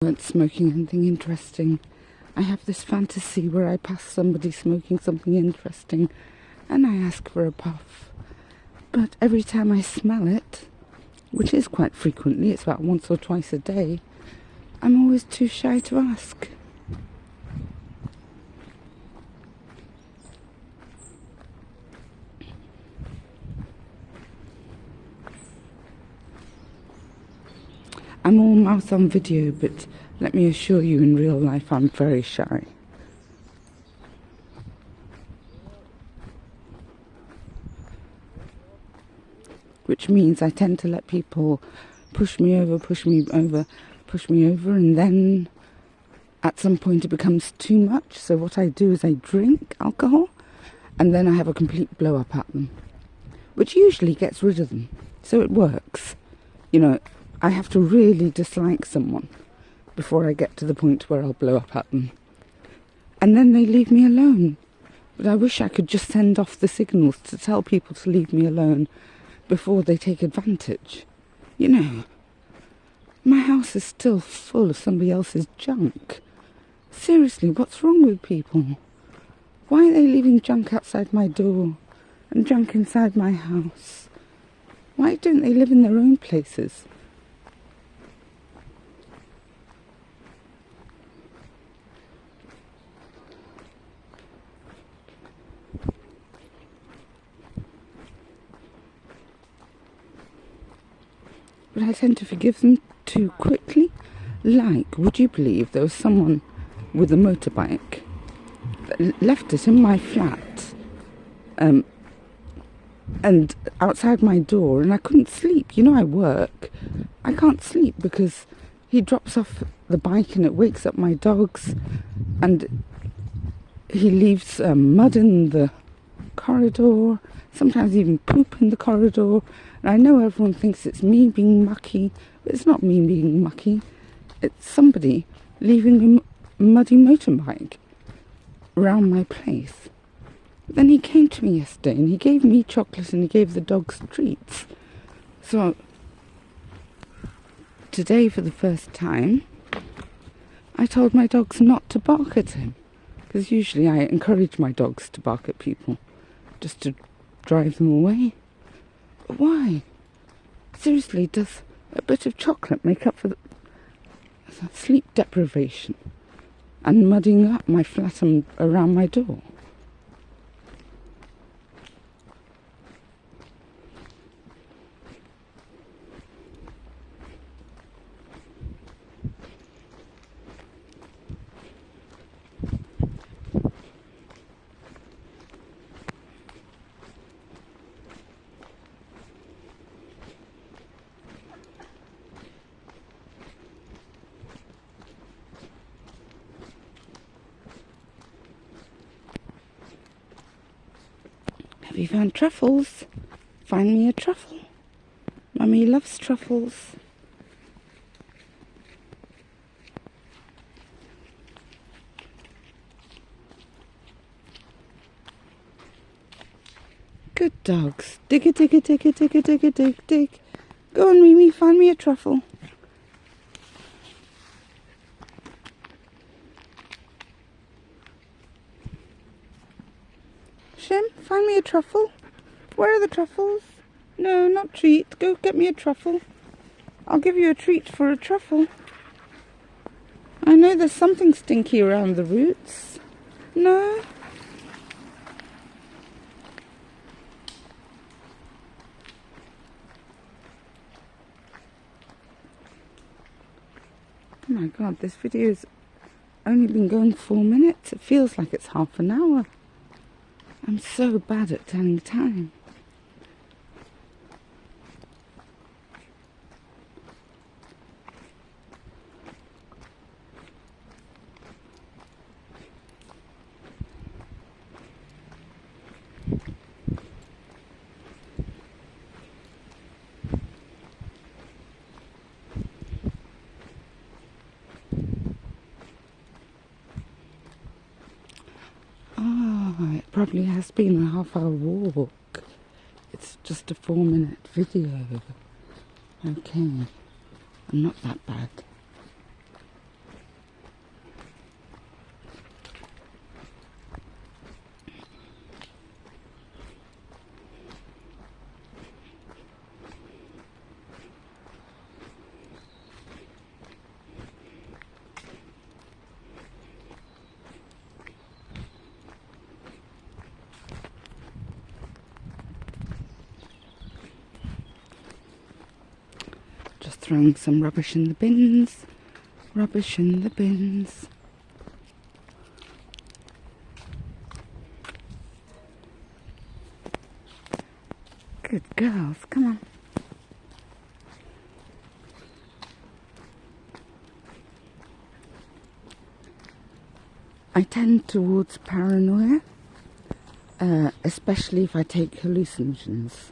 weren't smoking anything interesting. I have this fantasy where I pass somebody smoking something interesting and I ask for a puff. But every time I smell it, which is quite frequently, it's about once or twice a day, I'm always too shy to ask. I'm all mouth on video, but let me assure you, in real life I'm very shy. Which means I tend to let people push me over, and then at some point it becomes too much. So what I do is I drink alcohol, and then I have a complete blow up at them, which usually gets rid of them. So it works. You know, I have to really dislike someone before I get to the point where I'll blow up at them. And then they leave me alone. But I wish I could just send off the signals to tell people to leave me alone before they take advantage. You know, my house is still full of somebody else's junk. Seriously, what's wrong with people? Why are they leaving junk outside my door and junk inside my house? Why don't they live in their own places? But I tend to forgive them too quickly. Like, would you believe there was someone with a motorbike that left it in my flat and outside my door, and I couldn't sleep. You know, I work. I can't sleep because he drops off the bike and it wakes up my dogs, and he leaves mud in the corridor, sometimes even poop in the corridor. And I know everyone thinks it's me being mucky, but it's not me being mucky. It's somebody leaving a muddy motorbike around my place. Then he came to me yesterday and he gave me chocolate and he gave the dogs treats. So today, for the first time, I told my dogs not to bark at him, because usually I encourage my dogs to bark at people just to drive them away. But why? Seriously, does a bit of chocolate make up for the sleep deprivation and muddying up my flat and around my door? Have you found truffles? Find me a truffle. Mummy loves truffles. Good dogs. Dig a dig a dig a dig a dig a dig dig. Go on, Mimi, find me a truffle. Shim, find me a truffle. Where are the truffles? No, not treat. Go get me a truffle. I'll give you a treat for a truffle. I know there's something stinky around the roots. No? Oh my god, this video's only been going 4 minutes. It feels like it's half an hour. I'm so bad at telling time. It probably has been a half-hour walk. It's just a 4-minute video. Okay, I'm not that bad. throwing some rubbish in the bins. Rubbish in the bins. Good girls, come on. I tend towards paranoia, especially if I take hallucinogens,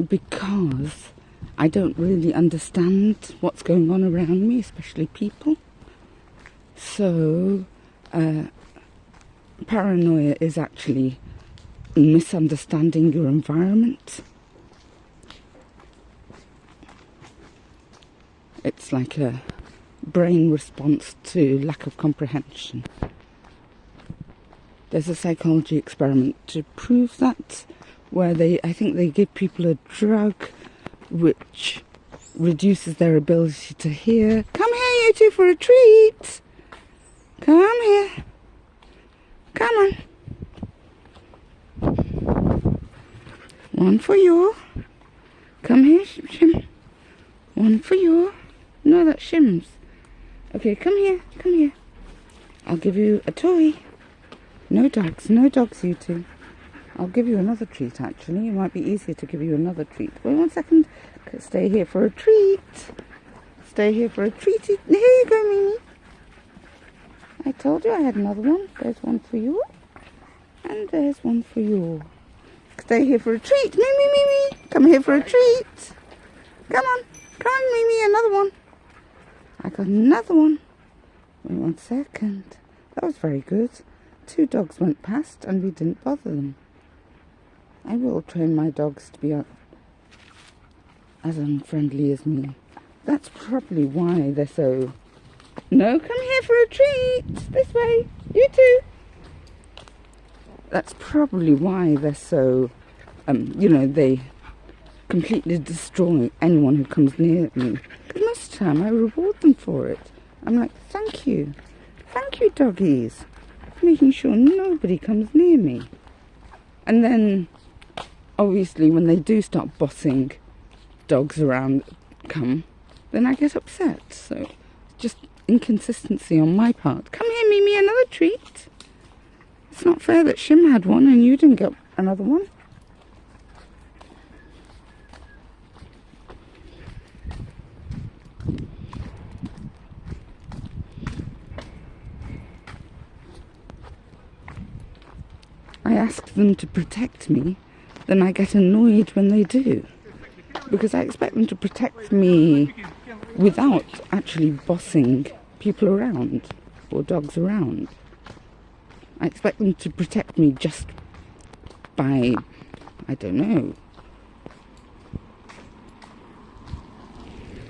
because I don't really understand what's going on around me, especially people. So, paranoia is actually misunderstanding your environment. It's like a brain response to lack of comprehension. There's a psychology experiment to prove that, where I think they give people a drug which reduces their ability to hear. Come here, you two, for a treat. Come here. Come on. One for you. Come here, Shim. One for you. No, that's Shim's. Okay, come here, come here. I'll give you a toy. No dogs, you two. I'll give you another treat, actually. It might be easier to give you another treat. Wait 1 second. Stay here for a treat. Stay here for a treat. Here you go, Mimi. I told you I had another one. There's one for you. And there's one for you. Stay here for a treat. Mimi. Come here for a treat. Come on. Come on, Mimi. Another one. I got another one. Wait 1 second. That was very good. 2 dogs went past and we didn't bother them. I will train my dogs to be as unfriendly as me. That's probably why they're so... No, come here for a treat. This way. You too. That's probably why they're so... they completely destroy anyone who comes near me. Because most of the time I reward them for it. I'm like, thank you. Thank you, doggies. For making sure nobody comes near me. And then, obviously, when they do start bossing dogs around, then I get upset. So, just inconsistency on my part. Come here, Mimi, another treat. It's not fair that Shim had one and you didn't get another one. I ask them to protect me, then I get annoyed when they do. Because I expect them to protect me without actually bossing people around or dogs around. I expect them to protect me just by, I don't know,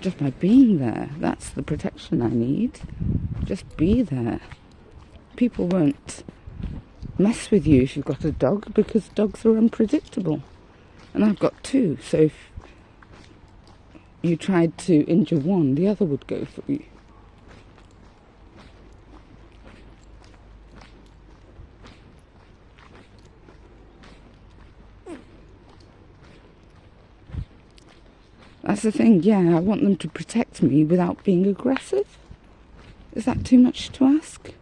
just by being there. That's the protection I need. Just be there. People won't mess with you if you've got a dog, because dogs are unpredictable. And I've got 2, so if you tried to injure one, the other would go for you. That's the thing, yeah, I want them to protect me without being aggressive. Is that too much to ask?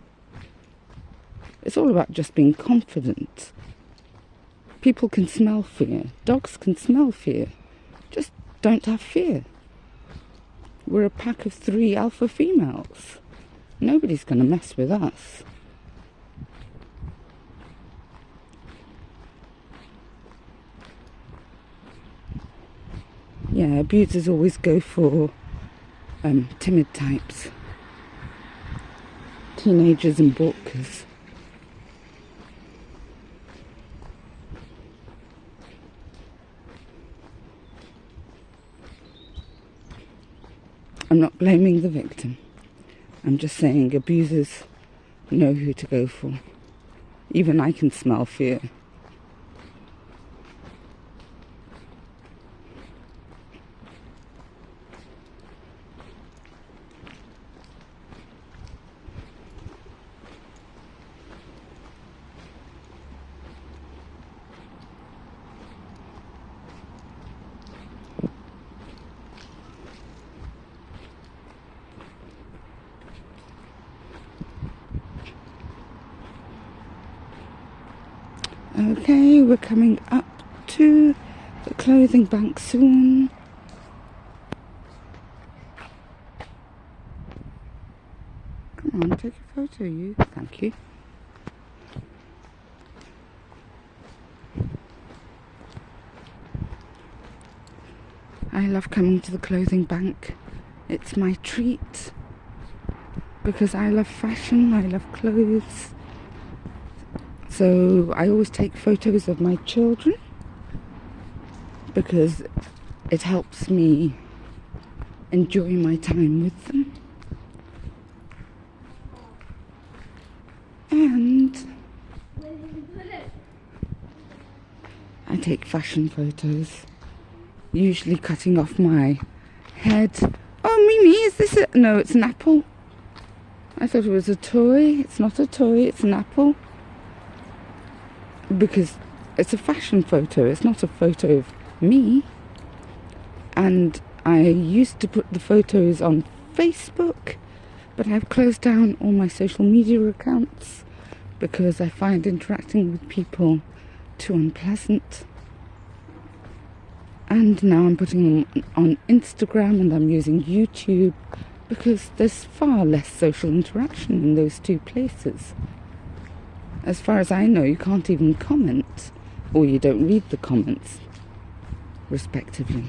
It's all about just being confident. People can smell fear. Dogs can smell fear. Just don't have fear. We're a pack of 3 alpha females. Nobody's going to mess with us. Yeah, abusers always go for timid types. Teenagers and balkers. I'm not blaming the victim. I'm just saying abusers know who to go for. Even I can smell fear. Okay, we're coming up to the clothing bank soon. Come on, take a photo, you. Thank you. I love coming to the clothing bank. It's my treat because I love fashion, I love clothes. So I always take photos of my children because it helps me enjoy my time with them. And I take fashion photos, usually cutting off my head. Oh, Mimi, is this a... No, it's an apple. I thought it was a toy. It's not a toy, it's an apple. Because it's a fashion photo, it's not a photo of me. And I used to put the photos on Facebook, but I've closed down all my social media accounts because I find interacting with people too unpleasant. And now I'm putting them on Instagram and I'm using YouTube because there's far less social interaction in those two places. As far as I know, you can't even comment, or you don't read the comments, respectively.